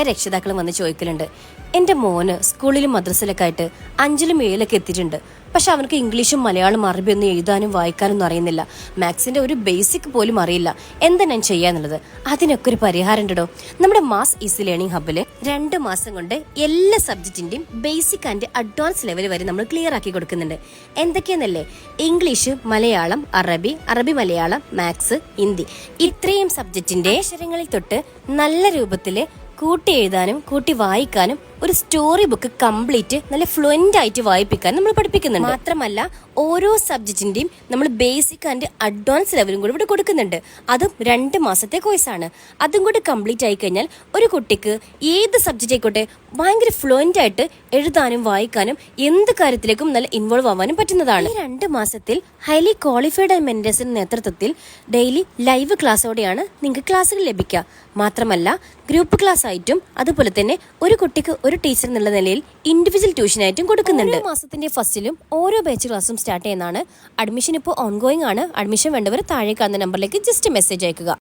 രക്ഷിതാക്കളും വന്ന് ചോദിക്കലുണ്ട്. എൻ്റെ മോന് സ്കൂളിലും മദ്രസയിലൊക്കെ ആയിട്ട് 5ലും 7ലൊക്കെ എത്തിയിട്ടുണ്ട്. പക്ഷെ അവർക്ക് ഇംഗ്ലീഷും മലയാളം അറബി ഒന്നും എഴുതാനും വായിക്കാനൊന്നും അറിയുന്നില്ല. മാത്സിന്റെ ഒരു ബേസിക് പോലും അറിയില്ല. എന്താ ഞാൻ ചെയ്യാന്നുള്ളത്? അതിനൊക്കെ ഒരു പരിഹാരം ഉണ്ടോ? നമ്മുടെ മാസ് ഈസി ലേണിംഗ് ഹബ്ബില് 2 മാസം കൊണ്ട് എല്ലാ സബ്ജക്റ്റിന്റെയും ബേസിക് ആൻഡ് അഡ്വാൻസ് ലെവൽ വരെ നമ്മൾ ക്ലിയർ ആക്കി കൊടുക്കുന്നുണ്ട്. എന്തൊക്കെയെന്നല്ലേ? ഇംഗ്ലീഷ്, മലയാളം, അറബി മലയാളം, മാത്സ്, ഹിന്ദി, ഇത്രയും സബ്ജക്റ്റിന്റെ അക്ഷരങ്ങളിൽ തൊട്ട് നല്ല രൂപത്തില് കൂട്ടി എഴുതാനും കൂട്ടി വായിക്കാനും ഒരു സ്റ്റോറി ബുക്ക് കംപ്ലീറ്റ് നല്ല ഫ്ലുവന്റ് ആയിട്ട് വായിപ്പിക്കാൻ നമ്മൾ പഠിപ്പിക്കുന്നുണ്ട്. മാത്രമല്ല ഓരോ സബ്ജക്റ്റിന്റെയും നമ്മൾ ബേസിക് ആൻഡ് അഡ്വാൻസ് ലെവലും കൂടി ഇവിടെ കൊടുക്കുന്നുണ്ട്. അതും 2 മാസത്തെ കോഴ്സാണ്. അതും കൂടി കംപ്ലീറ്റ് ആയി കഴിഞ്ഞാൽ ഒരു കുട്ടിക്ക് ഏത് സബ്ജക്റ്റ് ആയിക്കോട്ടെ ഭയങ്കര ഫ്ലുവന്റ് ആയിട്ട് എഴുതാനും വായിക്കാനും എന്ത് കാര്യത്തിലേക്കും നല്ല ഇൻവോൾവ് ആവാനും പറ്റുന്നതാണ്. ഈ 2 മാസത്തിൽ ഹൈലി ക്വാളിഫൈഡ് മെന്റേഴ്സിന്റെ നേതൃത്വത്തിൽ ഡെയിലി ലൈവ് ക്ലാസ്സോടെയാണ് നിങ്ങൾക്ക് ക്ലാസ്സുകൾ ലഭിക്കുക. മാത്രമല്ല ഗ്രൂപ്പ് ക്ലാസ് ആയിട്ടും അതുപോലെ തന്നെ ഒരു കുട്ടിക്ക് ഒരു ടീച്ചർ എന്നുള്ള നിലയിൽ ഇൻഡിവിജ്വൽ ട്യൂഷനായിട്ടും കൊടുക്കുന്നുണ്ട്. മാസത്തിന്റെ ഫസ്റ്റിലും ഓരോ ബാച്ച് ക്ലാസ്സും സ്റ്റാർട്ട് ചെയ്യുന്നതാണ്. അഡ്മിഷൻ ഇപ്പോൾ ഓൺഗോയിങ് ആണ്. അഡ്മിഷൻ വേണ്ടവർ താഴെ കാണുന്ന നമ്പറിലേക്ക് ജസ്റ്റ് മെസ്സേജ് അയക്കുക.